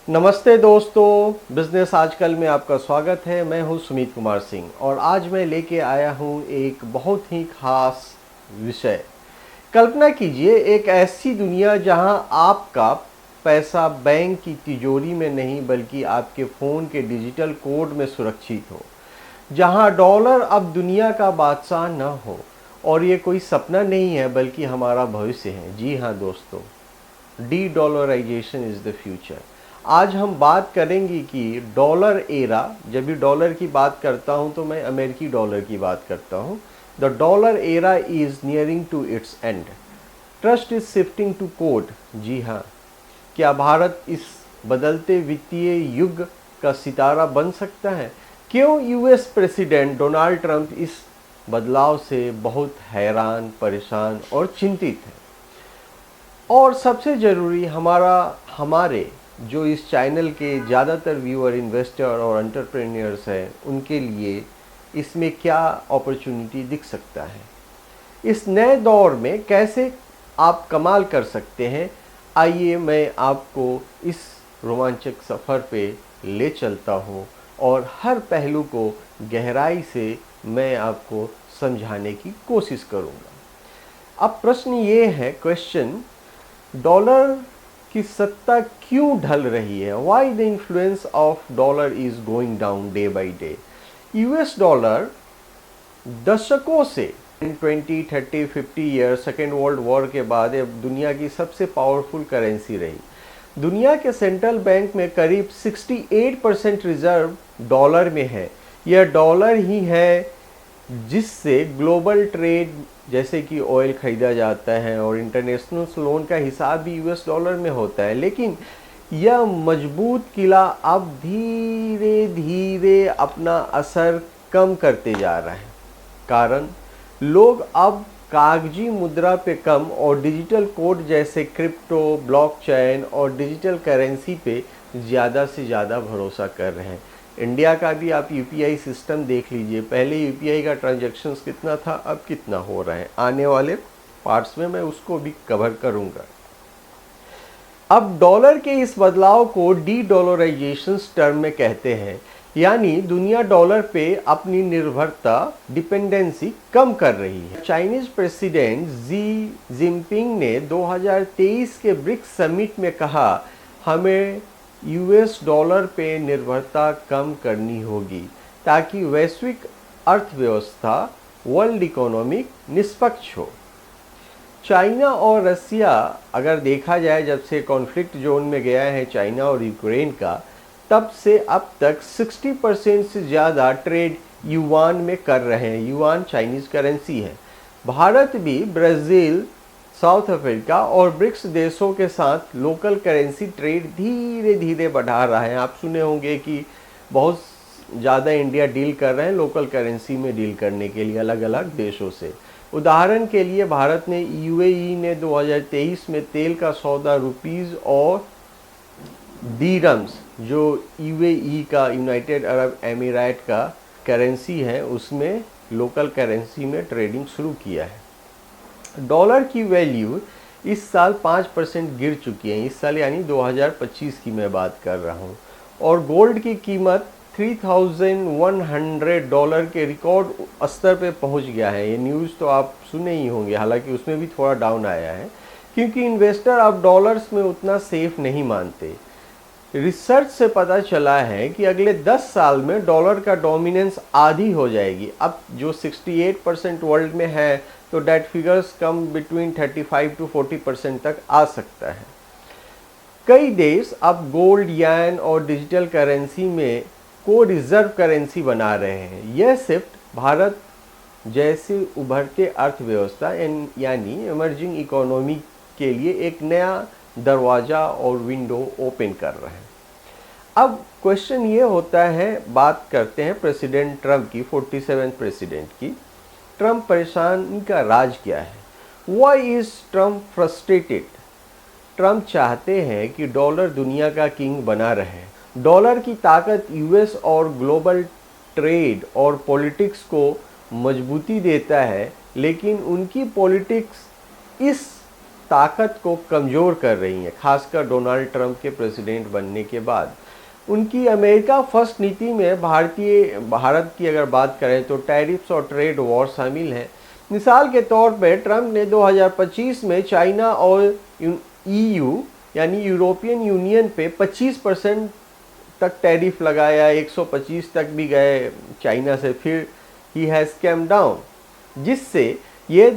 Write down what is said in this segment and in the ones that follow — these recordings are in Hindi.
नमस्ते दोस्तों, बिजनेस आजकल में आपका स्वागत है। मैं हूं सुमित कुमार सिंह और आज मैं लेके आया हूं एक बहुत ही खास विषय। कल्पना कीजिए एक ऐसी दुनिया जहां आपका पैसा बैंक की तिजोरी में नहीं बल्कि आपके फ़ोन के डिजिटल कोड में सुरक्षित हो, जहां डॉलर अब दुनिया का बादशाह न हो। और ये कोई सपना नहीं है बल्कि हमारा भविष्य है। जी हाँ दोस्तों, de dollarization is the future. आज हम बात करेंगे कि डॉलर एरा, जब भी डॉलर की बात करता हूं तो मैं अमेरिकी डॉलर की बात करता हूं। The dollar era is nearing to its end, trust is shifting to code. जी हाँ, क्या भारत इस बदलते वित्तीय युग का सितारा बन सकता है? क्यों यूएस प्रेसिडेंट डोनाल्ड ट्रंप इस बदलाव से बहुत हैरान, परेशान और चिंतित है? और सबसे ज़रूरी, हमारे जो इस चैनल के ज़्यादातर व्यूअर इन्वेस्टर और एंटरप्रेन्योर्स हैं, उनके लिए इसमें क्या अपॉर्चुनिटी दिख सकता है? इस नए दौर में कैसे आप कमाल कर सकते हैं? आइए मैं आपको इस रोमांचक सफ़र पे ले चलता हूँ और हर पहलू को गहराई से मैं आपको समझाने की कोशिश करूँगा। अब प्रश्न ये है, क्वेश्चन, डॉलर की सत्ता क्यों ढल रही है? Why the influence of dollar is going down day by day? US dollar दशकों से 20, 30, 50 ईयर सेकेंड वर्ल्ड वॉर के बाद अब दुनिया की सबसे पावरफुल करेंसी रही। दुनिया के सेंट्रल बैंक में करीब 68% रिजर्व डॉलर में है। यह डॉलर ही है जिससे ग्लोबल ट्रेड, जैसे कि ऑयल खरीदा जाता है, और इंटरनेशनल लोन का हिसाब भी यूएस डॉलर में होता है। लेकिन यह मजबूत किला अब धीरे धीरे अपना असर कम करते जा रहा है। कारण, लोग अब कागजी मुद्रा पे कम और डिजिटल कोड जैसे क्रिप्टो, ब्लॉकचेन और डिजिटल करेंसी पे ज़्यादा से ज़्यादा भरोसा कर रहे हैं। इंडिया का भी आप यूपीआई सिस्टम देख लीजिए। पहले यूपीआई का ट्रांजैक्शंस कितना था, अब कितना हो रहा है। आने वाले पार्ट्स में मैं उसको भी कवर करूंगा। अब डॉलर के इस बदलाव को डी डॉलराइजेशन टर्म में कहते हैं, यानी दुनिया डॉलर पे अपनी निर्भरता, डिपेंडेंसी कम कर रही है। चाइनीज प्रेसिडेंट जी जिनपिंग ने 2023 के ब्रिक्स समिट में कहा, हमें यूएस डॉलर पे निर्भरता कम करनी होगी ताकि वैश्विक अर्थव्यवस्था, वर्ल्ड इकोनॉमिक निष्पक्ष हो। चाइना और रसिया, अगर देखा जाए जब से कॉन्फ्लिक्ट जोन में गया है चाइना और यूक्रेन का, तब से अब तक 60% से ज़्यादा ट्रेड युआन में कर रहे हैं। युआन चाइनीज़ करेंसी है। भारत भी ब्राज़ील, साउथ अफ्रीका और ब्रिक्स देशों के साथ लोकल करेंसी ट्रेड धीरे धीरे बढ़ा रहा है। आप सुने होंगे कि बहुत ज़्यादा इंडिया डील कर रहे हैं लोकल करेंसी में डील करने के लिए अलग अलग देशों से। उदाहरण के लिए भारत ने, यूएई ने 2023 में तेल का सौदा रुपीज़ और दिरहम्स, जो यूएई का, यूनाइटेड अरब एमिरेट का करेंसी है, उसमें लोकल करेंसी में ट्रेडिंग शुरू किया है। डॉलर की वैल्यू इस साल 5% गिर चुकी है। इस साल यानी 2025 की मैं बात कर रहा हूँ। और गोल्ड की कीमत $3,100 के रिकॉर्ड स्तर पे पहुँच गया है। ये न्यूज़ तो आप सुने ही होंगे, हालांकि उसमें भी थोड़ा डाउन आया है क्योंकि इन्वेस्टर अब डॉलर्स में उतना सेफ नहीं मानते। रिसर्च से पता चला है कि अगले 10 साल में डॉलर का डोमिनेंस आधी हो जाएगी। अब जो 68% वर्ल्ड में है, तो debt figures come between 35 to 40% तक आ सकता है। कई देश अब गोल्ड, येन और डिजिटल करेंसी में को रिजर्व करेंसी बना रहे हैं। यह शिफ्ट भारत जैसे उभरते अर्थव्यवस्था यानी इमर्जिंग इकोनॉमी के लिए एक नया दरवाज़ा और विंडो ओपन कर रहे हैं। अब क्वेश्चन ये होता है, बात करते हैं प्रेसिडेंट ट्रंप की, 47th प्रेसिडेंट की। ट्रंप परेशानी का राज क्या है? Why is Trump frustrated? Trump चाहते हैं कि डॉलर दुनिया का किंग बना रहे। डॉलर की ताकत यूएस और ग्लोबल ट्रेड और पॉलिटिक्स को मजबूती देता है, लेकिन उनकी पॉलिटिक्स इस ताकत को कमज़ोर कर रही हैं, खासकर डोनाल्ड ट्रंप के प्रेसिडेंट बनने के बाद। उनकी अमेरिका फर्स्ट नीति में भारत की अगर बात करें तो टैरिफ्स और ट्रेड वॉर शामिल हैं। मिसाल के तौर पर ट्रंप ने 2025 में चाइना और ईयू यानी यूरोपियन यूनियन पे 25% तक टैरिफ लगाया, 125 तक भी गए चाइना से, फिर ही हैज़ कम डाउन, जिससे ये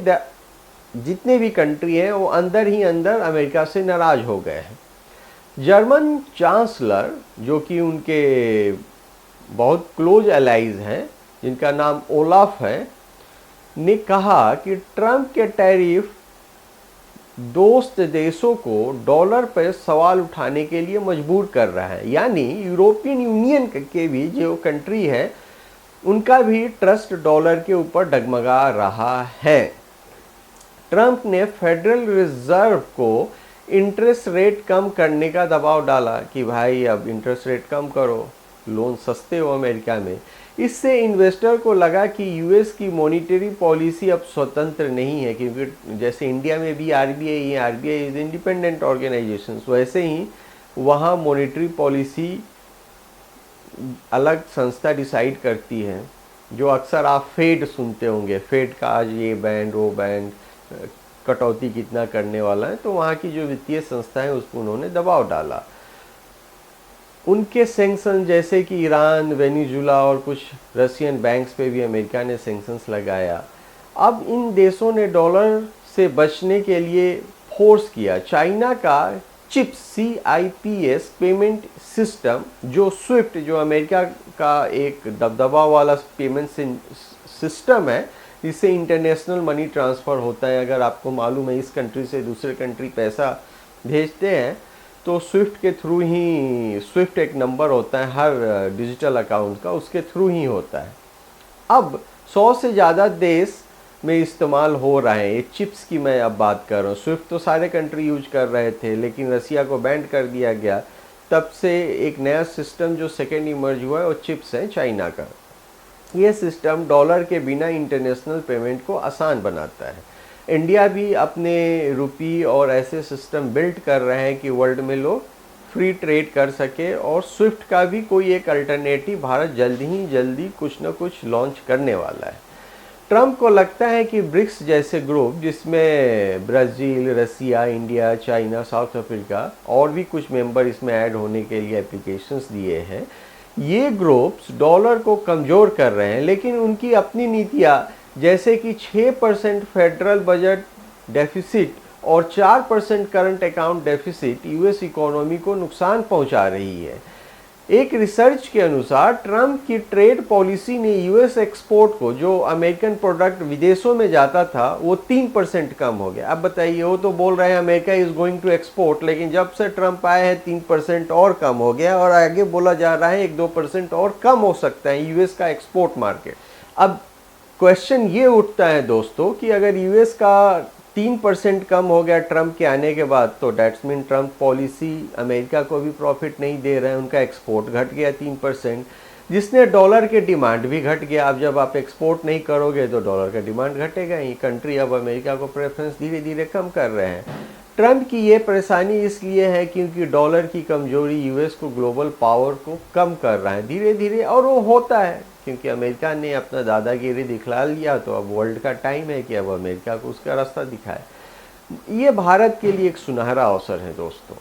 जितने भी कंट्री हैं वो अंदर ही अंदर अमेरिका से नाराज़ हो गए हैं। जर्मन चांसलर, जो कि उनके बहुत क्लोज एलाइज हैं, जिनका नाम ओलाफ है, ने कहा कि ट्रंप के टैरिफ दोस्त देशों को डॉलर पर सवाल उठाने के लिए मजबूर कर रहा है। यानी यूरोपियन यूनियन के भी जो कंट्री है उनका भी ट्रस्ट डॉलर के ऊपर डगमगा रहा है। ट्रंप ने फेडरल रिजर्व को इंटरेस्ट रेट कम करने का दबाव डाला कि भाई अब इंटरेस्ट रेट कम करो, लोन सस्ते हो अमेरिका में। इससे इन्वेस्टर को लगा कि यूएस की मॉनिटरी पॉलिसी अब स्वतंत्र नहीं है, क्योंकि जैसे इंडिया में भी आरबीआई है, आरबीआई इज इंडिपेंडेंट ऑर्गेनाइजेशन, वैसे ही वहाँ मॉनिटरी पॉलिसी अलग संस्था डिसाइड करती है। जो अक्सर आप फेड सुनते होंगे, फेड का आज ये बैंड वो बैंड, कटौती कितना करने वाला है, तो वहाँ की जो वित्तीय संस्था है उस पर उन्होंने दबाव डाला। उनके सैंक्शन जैसे कि ईरान, वेनेजुला और कुछ रशियन बैंक्स पे भी अमेरिका ने सैंक्शंस लगाया। अब इन देशों ने डॉलर से बचने के लिए फोर्स किया। चाइना का चिप्स CIPS पेमेंट सिस्टम, जो स्विफ्ट, जो अमेरिका का एक दबदबा वाला पेमेंट सिस्टम है, इससे इंटरनेशनल मनी ट्रांसफ़र होता है। अगर आपको मालूम है इस कंट्री से दूसरे कंट्री पैसा भेजते हैं तो स्विफ्ट के थ्रू ही, स्विफ्ट एक नंबर होता है हर डिजिटल अकाउंट का, उसके थ्रू ही होता है। अब 100 से ज़्यादा देश में इस्तेमाल हो रहे हैं। ये चिप्स की मैं अब बात कर रहा हूँ। स्विफ्ट तो सारे कंट्री यूज कर रहे थे, लेकिन रसिया को बैंड कर दिया गया। तब से एक नया सिस्टम जो सेकेंड इमर्ज हुआ है वो चिप्स है चाइना का। ये सिस्टम डॉलर के बिना इंटरनेशनल पेमेंट को आसान बनाता है। इंडिया भी अपने रुपी और ऐसे सिस्टम बिल्ड कर रहे हैं कि वर्ल्ड में लोग फ्री ट्रेड कर सके, और स्विफ्ट का भी कोई एक अल्टरनेटिव भारत जल्दी कुछ न कुछ लॉन्च करने वाला है। ट्रंप को लगता है कि ब्रिक्स जैसे ग्रुप, जिसमें ब्राज़ील, रसिया, इंडिया, चाइना, साउथ अफ्रीका और भी कुछ मेंबर इसमें ऐड होने के लिए एप्लीकेशंस दिए हैं, ये ग्रुप्स डॉलर को कमज़ोर कर रहे हैं। लेकिन उनकी अपनी नीतियाँ, जैसे कि 6% फेडरल बजट डेफिसिट और 4% current account deficit, US economy को नुकसान पहुंचा रही है। एक रिसर्च के अनुसार ट्रंप की ट्रेड पॉलिसी ने यूएस एक्सपोर्ट को, जो अमेरिकन प्रोडक्ट विदेशों में जाता था, वो 3% कम हो गया। अब बताइए, वो तो बोल रहे हैं America is going to export, लेकिन जब से ट्रंप आए हैं 3% और कम हो गया, और आगे बोला जा रहा है 1-2% और कम हो सकता है यूएस का एक्सपोर्ट मार्केट। अब क्वेश्चन ये उठता है दोस्तों कि अगर यूएस का 3% कम हो गया ट्रंप के आने के बाद, तो that's mean Trump policy America को भी प्रॉफिट नहीं दे रहे हैं। उनका एक्सपोर्ट घट गया 3%, जिसने डॉलर के डिमांड भी घट गया। अब जब आप एक्सपोर्ट नहीं करोगे तो डॉलर का डिमांड घटेगा ही। कंट्री अब अमेरिका को प्रेफरेंस धीरे धीरे कम कर रहे हैं। ट्रंप की ये परेशानी इसलिए है क्योंकि डॉलर की कमजोरी यूएस को ग्लोबल पावर को कम कर रहा है धीरे धीरे, और वो होता है क्योंकि अमेरिका ने अपना दादागिरी दिखला लिया। तो अब वर्ल्ड का टाइम है कि अब अमेरिका को उसका रास्ता दिखाए। ये भारत के लिए एक सुनहरा अवसर है दोस्तों।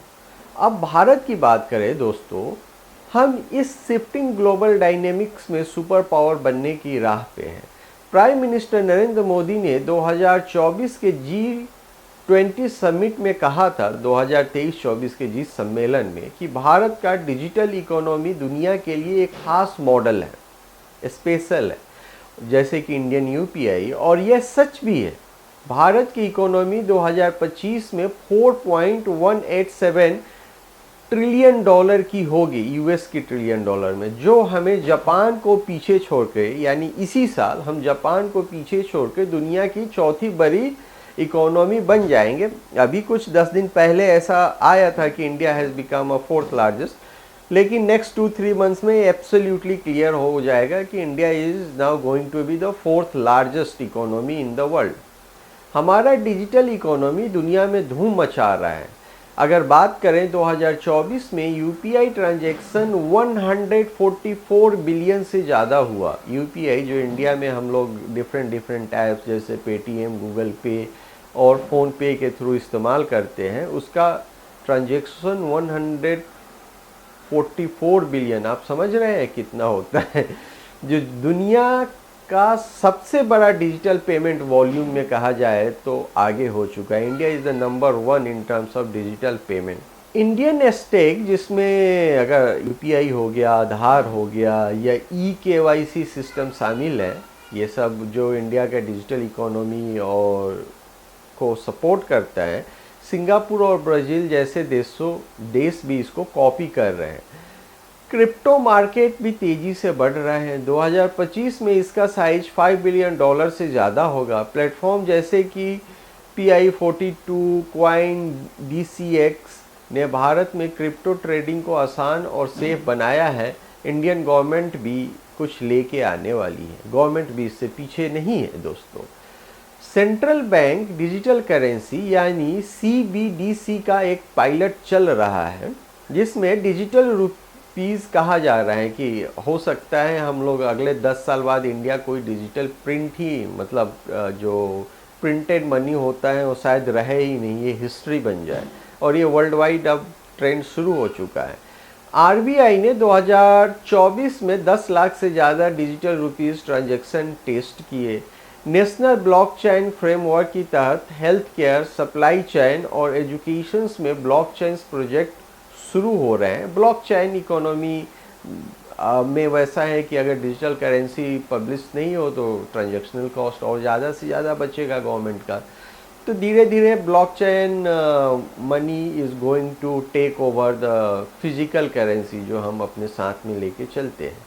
अब भारत की बात करें दोस्तों, हम इस शिफ्टिंग ग्लोबल डायनेमिक्स में सुपर पावर बनने की राह पे हैं। प्राइम मिनिस्टर नरेंद्र मोदी ने 2024 के G20 समिट में कहा था, 2023-24 के जी सम्मेलन में, कि भारत का डिजिटल इकोनॉमी दुनिया के लिए एक खास मॉडल है, स्पेशल है, जैसे कि इंडियन यूपीआई। और यह सच भी है। भारत की इकोनॉमी 2025 में 4.187 ट्रिलियन डॉलर की होगी, यूएस की ट्रिलियन डॉलर में, जो हमें जापान को पीछे छोड़ के, यानी इसी साल हम जापान को पीछे छोड़ के दुनिया की चौथी बड़ी इकोनॉमी बन जाएंगे। अभी कुछ 10 दिन पहले ऐसा आया था कि India has become a 4th largest, लेकिन नेक्स्ट 2-3 मंथ्स में एब्सोल्युटली क्लियर हो जाएगा कि India is now going to be the 4th largest economy in the world. हमारा डिजिटल इकोनॉमी दुनिया में धूम मचा रहा है। अगर बात करें 2024 में यूपीआई ट्रांजैक्शन 144 बिलियन से ज़्यादा हुआ। यूपीआई जो इंडिया में हम लोग डिफरेंट ऐप्स जैसे पेटीएम, गूगल पे और फ़ोन पे के थ्रू इस्तेमाल करते हैं, उसका ट्रांजैक्शन 144 बिलियन, आप समझ रहे हैं कितना होता है। जो दुनिया का सबसे बड़ा डिजिटल पेमेंट वॉल्यूम में कहा जाए तो आगे हो चुका है। India is the number 1 in terms of digital payment. Indian stack, जिसमें अगर यूपीआई हो गया, आधार हो गया या केवाईसी सिस्टम शामिल है, ये सब जो इंडिया का डिजिटल इकोनॉमी और को सपोर्ट करता है, सिंगापुर और ब्राज़ील जैसे देश भी इसको कॉपी कर रहे हैं। क्रिप्टो मार्केट भी तेजी से बढ़ रहे हैं। 2025 में इसका साइज $5 बिलियन से ज़्यादा होगा। प्लेटफॉर्म जैसे कि PI42, कॉइन, DCX ने भारत में क्रिप्टो ट्रेडिंग को आसान और सेफ बनाया है। इंडियन गवर्नमेंट भी कुछ लेके आने वाली है, गवर्नमेंट भी इससे पीछे नहीं है दोस्तों। सेंट्रल बैंक डिजिटल करेंसी यानी CBDC का एक पायलट चल रहा है, जिसमें डिजिटल रुपीस कहा जा रहा है कि हो सकता है हम लोग अगले 10 साल बाद इंडिया कोई डिजिटल प्रिंट ही, मतलब जो प्रिंटेड मनी होता है वो शायद रहे ही नहीं, ये हिस्ट्री बन जाए। और ये वर्ल्ड वाइड अब ट्रेंड शुरू हो चुका है। RBI ने 2024 में 10 लाख से ज़्यादा डिजिटल रुपीस ट्रांजैक्शन टेस्ट किए। नेशनल ब्लॉकचेन फ्रेमवर्क के तहत हेल्थ केयर, सप्लाई चेन और एजुकेशन में ब्लॉकचेन प्रोजेक्ट शुरू हो रहे हैं। ब्लॉकचेन इकोनॉमी में वैसा है कि अगर डिजिटल करेंसी पब्लिश नहीं हो तो ट्रांजैक्शनल कॉस्ट और ज़्यादा से ज़्यादा बचेगा गवर्नमेंट का। तो धीरे धीरे blockchain money is going to take over the physical currency जो हम अपने साथ में लेके चलते हैं।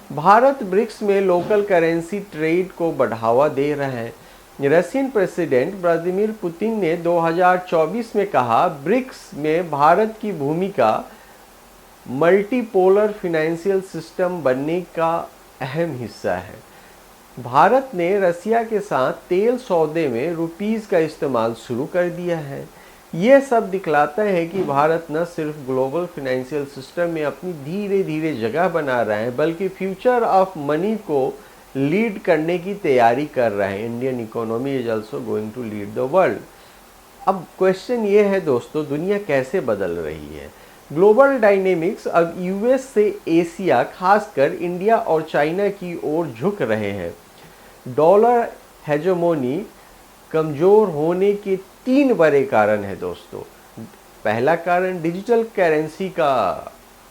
भारत ब्रिक्स में लोकल करेंसी ट्रेड को बढ़ावा दे रहा है। रशियन प्रेसिडेंट व्लादिमीर पुतिन ने 2024 में कहा, ब्रिक्स में भारत की भूमिका मल्टीपोलर फाइनेंशियल सिस्टम बनने का अहम हिस्सा है। भारत ने रसिया के साथ तेल सौदे में रुपीस का इस्तेमाल शुरू कर दिया है। ये सब दिखलाता है कि भारत न सिर्फ ग्लोबल फाइनेंशियल सिस्टम में अपनी धीरे धीरे जगह बना रहा है, बल्कि फ्यूचर ऑफ मनी को लीड करने की तैयारी कर रहा है। Indian economy is also going to lead the world. अब क्वेश्चन ये है दोस्तों, दुनिया कैसे बदल रही है? ग्लोबल डायनेमिक्स अब यूएस से एशिया, खासकर इंडिया और चाइना की ओर झुक रहे हैं। डॉलर हेजेमोनी कमज़ोर होने के 3 बड़े कारण हैं दोस्तों। पहला कारण डिजिटल करेंसी का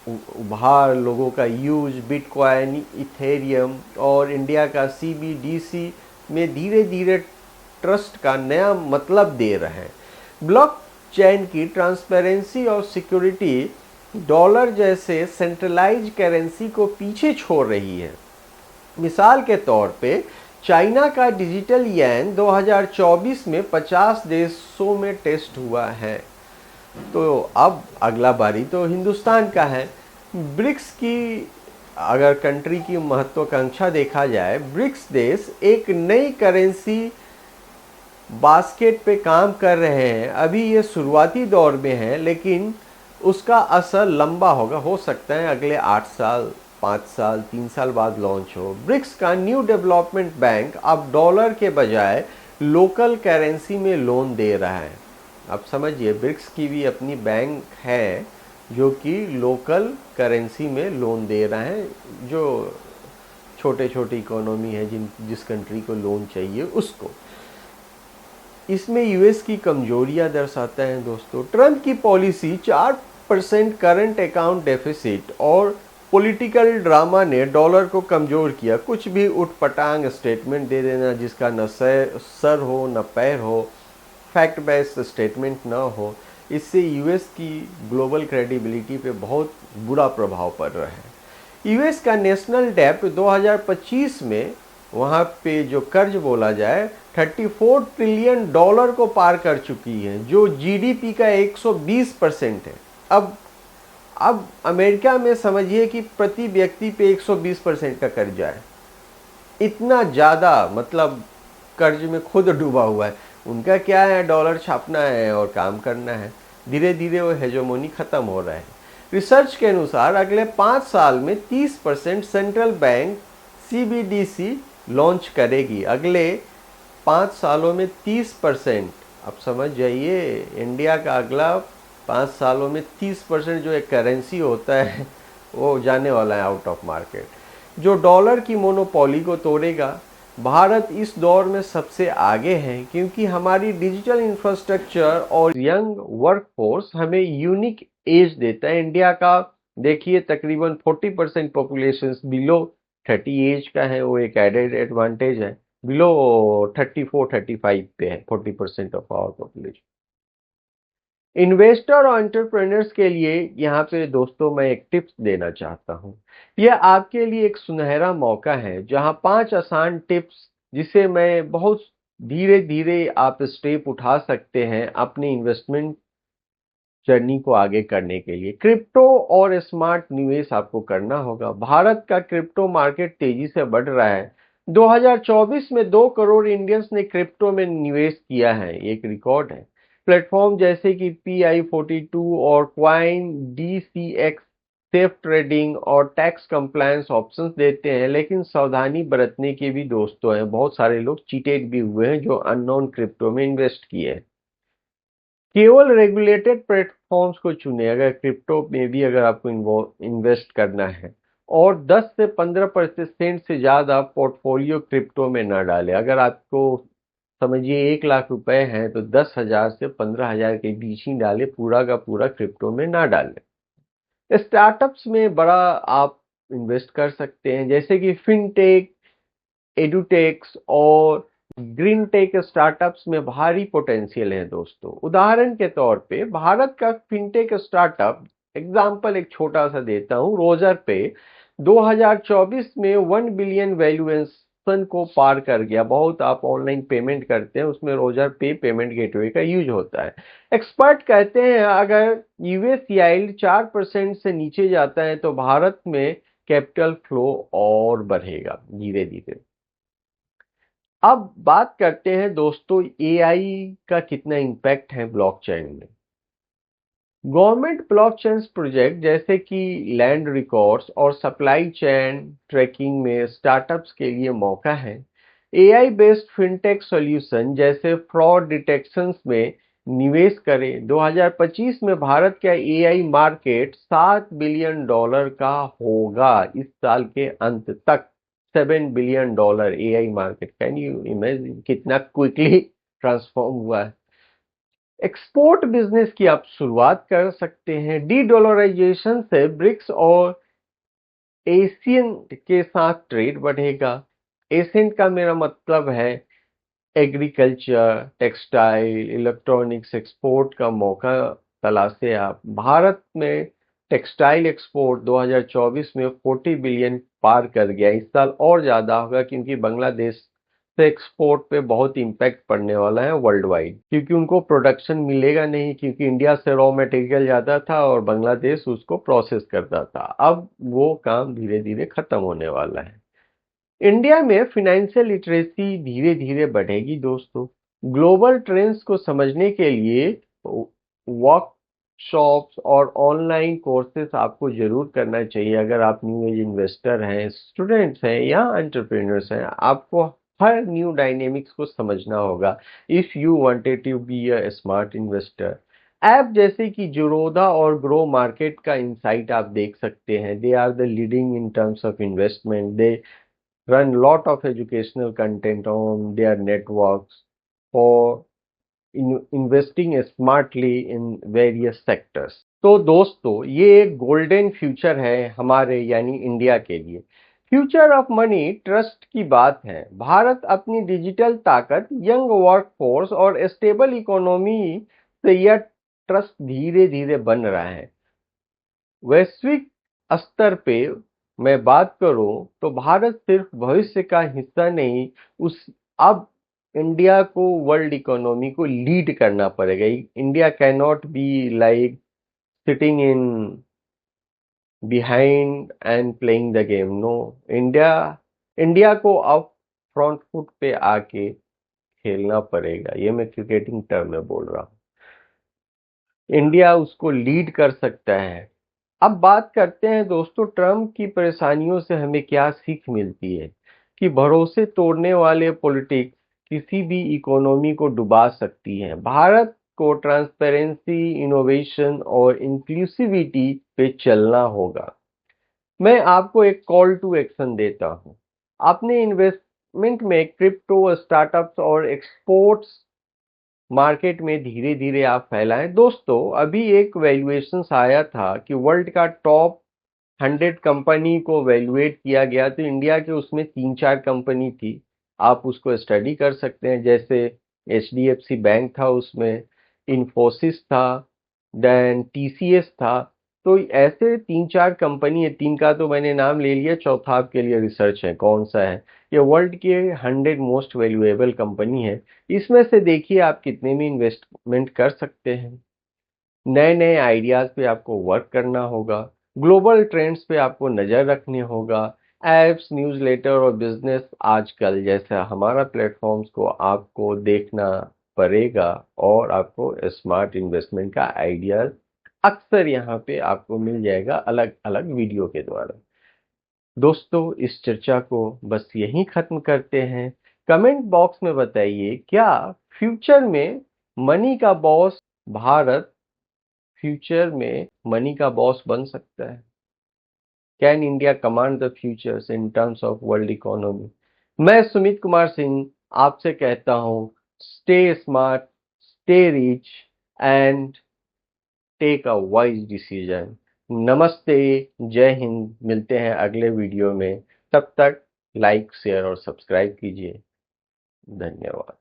उभार, लोगों का यूज, बिटकॉइन, इथेरियम और इंडिया का CBDC में धीरे धीरे ट्रस्ट का नया मतलब दे रहे हैं। ब्लॉकचेन की ट्रांसपेरेंसी और सिक्योरिटी डॉलर जैसे सेंट्रलाइज्ड करेंसी को पीछे छोड़ रही है। मिसाल के तौर पे चाइना का डिजिटल येन 2024 में 50 देशों में टेस्ट हुआ है। तो अब अगला बारी तो हिंदुस्तान का है। ब्रिक्स की अगर कंट्री की महत्वाकांक्षा देखा जाए, ब्रिक्स देश एक नई करेंसी बास्केट पे काम कर रहे हैं। अभी ये शुरुआती दौर में है, लेकिन उसका असर लंबा होगा। हो सकता है अगले 8 साल, 5 साल, 3 साल बाद लॉन्च हो। ब्रिक्स का न्यू डेवलपमेंट बैंक अब डॉलर के बजाय लोकल करेंसी में लोन दे रहा है। अब समझिए, ब्रिक्स की भी अपनी बैंक है जो कि लोकल करेंसी में लोन दे रहा है। जो छोटे छोटी इकोनॉमी है, जिस कंट्री को लोन चाहिए उसको। इसमें यूएस की कमजोरियां दर्शाता है दोस्तों। ट्रंप की पॉलिसी 4% करंट अकाउंट डेफिसिट और पॉलिटिकल ड्रामा ने डॉलर को कमज़ोर किया। कुछ भी उठपटांग स्टेटमेंट दे देना जिसका न सर हो न पैर हो, फैक्ट बेस्ड स्टेटमेंट ना हो, इससे यूएस की ग्लोबल क्रेडिबिलिटी पे बहुत बुरा प्रभाव पड़ रहा है। यूएस का नेशनल डेब्ट 2025 में वहाँ पे जो कर्ज बोला जाए 34 ट्रिलियन डॉलर को पार कर चुकी है, जो जीडीपी का 120% है। अब अमेरिका में समझिए कि प्रति व्यक्ति पे 120% का कर्जा है। इतना ज़्यादा, मतलब कर्ज में खुद डूबा हुआ है। उनका क्या है, डॉलर छापना है और काम करना है। धीरे धीरे वो हेजोमोनी खत्म हो रहा है। रिसर्च के अनुसार अगले 5 साल में 30% सेंट्रल बैंक CBDC लॉन्च करेगी। अगले 5 सालों में 30%। अब समझ जाइए, इंडिया का अगला 5 सालों में 30% जो एक करेंसी होता है वो जाने वाला है आउट ऑफ मार्केट, जो डॉलर की मोनोपोली को तोड़ेगा। भारत इस दौर में सबसे आगे है क्योंकि हमारी डिजिटल इंफ्रास्ट्रक्चर और यंग वर्कफोर्स हमें यूनिक एज देता है। इंडिया का देखिए तकरीबन 40% पॉपुलेशन बिलो 30 एज का है, वो एक एडेड एडवांटेज है। बिलो 34-35 पे है 40% ऑफ आवर पॉपुलेशन। इन्वेस्टर और एंटरप्रेन्योर्स के लिए यहाँ पे दोस्तों मैं एक टिप्स देना चाहता हूँ। यह आपके लिए एक सुनहरा मौका है जहाँ 5 आसान टिप्स जिसे मैं बहुत धीरे धीरे आप स्टेप उठा सकते हैं अपनी इन्वेस्टमेंट जर्नी को आगे करने के लिए। क्रिप्टो और स्मार्ट निवेश आपको करना होगा। भारत का क्रिप्टो मार्केट तेजी से बढ़ रहा है। 2024 में 2 करोड़ इंडियंस ने क्रिप्टो में निवेश किया है, एक रिकॉर्ड है। प्लेटफॉर्म जैसे कि PI42 और क्वाइन DCX सेफ ट्रेडिंग और टैक्स कंप्लायंस ऑप्शंस देते हैं, लेकिन सावधानी बरतने के भी दोस्तों हैं। बहुत सारे लोग चीटेड भी हुए हैं जो अननोन क्रिप्टो में इन्वेस्ट किए हैं। केवल रेगुलेटेड प्लेटफॉर्म्स को चुने अगर क्रिप्टो में भी अगर आपको इन्वेस्ट करना है, और 10 से 15% से ज्यादा पोर्टफोलियो क्रिप्टो में ना डालें। अगर आपको समझिए 1 लाख रुपए हैं तो 10,000 से 15,000 के बीच ही डालें, पूरा का पूरा क्रिप्टो में ना डालें। स्टार्टअप्स में बड़ा आप इन्वेस्ट कर सकते हैं जैसे कि फिनटेक, एडुटेक्स और ग्रीन टेक स्टार्टअप्स में भारी पोटेंशियल है दोस्तों। उदाहरण के तौर पे भारत का फिनटेक स्टार्टअप एग्जांपल एक छोटा सा देता हूं, रोजर पे 2024 में 1 बिलियन वैल्यूएशन को पार कर गया। बहुत आप ऑनलाइन पेमेंट करते हैं उसमें रोजर पे पेमेंट गेटवे का यूज होता है। एक्सपर्ट कहते हैं अगर यूएस यील्ड 4% से नीचे जाता है तो भारत में कैपिटल फ्लो और बढ़ेगा धीरे धीरे। अब बात करते हैं दोस्तों एआई का कितना इम्पैक्ट है ब्लॉकचेन में। गवर्नमेंट ब्लॉकचेन प्रोजेक्ट जैसे कि लैंड रिकॉर्ड्स और सप्लाई चेन ट्रैकिंग में स्टार्टअप्स के लिए मौका है। एआई बेस्ड फिनटेक सॉल्यूशन जैसे फ्रॉड डिटेक्शन में निवेश करें। 2025 में भारत का एआई मार्केट $7 बिलियन का होगा। इस साल के अंत तक $7 billion AI market. Can you imagine कितना क्विकली ट्रांसफॉर्म हुआ है। एक्सपोर्ट बिजनेस की आप शुरुआत कर सकते हैं। डी डॉलराइजेशन से ब्रिक्स और एशियन के साथ ट्रेड बढ़ेगा। एशियन का मेरा मतलब है एग्रीकल्चर, टेक्सटाइल, इलेक्ट्रॉनिक्स एक्सपोर्ट का मौका तलाशे आप। भारत में टेक्सटाइल एक्सपोर्ट 2024 में 40 बिलियन पार कर गया। इस साल और ज्यादा होगा क्योंकि बांग्लादेश से एक्सपोर्ट पे बहुत इम्पैक्ट पड़ने वाला है वर्ल्ड वाइड, क्योंकि उनको प्रोडक्शन मिलेगा नहीं, क्योंकि इंडिया से रॉ मटेरियल जाता था और बांग्लादेश उसको प्रोसेस करता था। अब वो काम धीरे धीरे खत्म होने वाला है। इंडिया में फाइनेंशियल लिटरेसी धीरे धीरे बढ़ेगी दोस्तों। ग्लोबल ट्रेंड्स को समझने के लिए वर्कशॉप्स और ऑनलाइन कोर्सेस आपको जरूर करना चाहिए। अगर आप न्यू एज इन्वेस्टर हैं, स्टूडेंट्स हैं या एंटरप्रेन्योर्स हैं, आपको हर न्यू डायनेमिक्स को समझना होगा if you wanted to be a smart investor. App जैसे कि जीरोधा और ग्रो मार्केट का इंसाइट आप देख सकते हैं। They are the leading in terms of investment. They run lot of educational content on their networks for investing smartly in various sectors। तो दोस्तों ये एक गोल्डन फ्यूचर है हमारे यानी इंडिया के लिए। फ्यूचर ऑफ मनी ट्रस्ट की बात है। भारत अपनी डिजिटल ताकत, यंग वर्कफोर्स और स्टेबल इकोनॉमी से यह ट्रस्ट धीरे धीरे बन रहा है। वैश्विक स्तर पे मैं बात करूं तो भारत सिर्फ भविष्य का हिस्सा नहीं, उस अब इंडिया को वर्ल्ड इकोनॉमी को लीड करना पड़ेगा। India can not be like sitting in behind and playing the game. No, India India को अब फ्रंट फुट पे आके खेलना पड़ेगा, ये मैं क्रिकेटिंग टर्म में बोल रहा हूँ। इंडिया उसको लीड कर सकता है। अब बात करते हैं दोस्तों, ट्रम्प की परेशानियों से हमें क्या सीख मिलती है कि भरोसे तोड़ने वाले पॉलिटिक्स किसी भी इकोनॉमी को डुबा सकती है। भारत को ट्रांसपेरेंसी, इनोवेशन और इंक्लूसिविटी पे चलना होगा। मैं आपको एक कॉल टू एक्शन देता हूं। आपने इन्वेस्टमेंट में क्रिप्टो, स्टार्टअप्स और एक्सपोर्ट्स मार्केट में धीरे धीरे आप फैलाएं। दोस्तों, अभी एक वैल्यूएशन आया था कि वर्ल्ड का टॉप 100 कंपनी को वैल्यूएट किया गया, तो इंडिया के उसमें 3-4 कंपनी थी। आप उसको स्टडी कर सकते हैं, जैसे एचडीएफसी बैंक था, उसमें इन्फोसिस था, देन टीसीएस था। तो ऐसे 3-4 कंपनी है, 3 का तो मैंने नाम ले लिया, चौथा आपके लिए रिसर्च है कौन सा है। ये वर्ल्ड के 100 मोस्ट वैल्यूएबल कंपनी है। इसमें से देखिए आप कितने में इन्वेस्टमेंट कर सकते हैं। नए नए आइडियाज पे आपको वर्क करना होगा, ग्लोबल ट्रेंड्स पे आपको नजर रखने होगा। एप्स, न्यूज़लेटर और बिजनेस आजकल जैसा हमारा प्लेटफॉर्म्स को आपको देखना पड़ेगा, और आपको स्मार्ट इन्वेस्टमेंट का आइडिया अक्सर यहाँ पे आपको मिल जाएगा अलग अलग वीडियो के द्वारा। दोस्तों, इस चर्चा को बस यहीं खत्म करते हैं। कमेंट बॉक्स में बताइए, क्या फ्यूचर में मनी का बॉस भारत फ्यूचर में मनी का बॉस बन सकता है? Can India command the futures in terms of world economy? मैं सुमित कुमार सिंह आपसे कहता हूं, stay smart, stay rich and take a wise decision. नमस्ते, जय हिंद। मिलते हैं अगले वीडियो में। तब तक लाइक, शेयर और सब्सक्राइब कीजिए। धन्यवाद।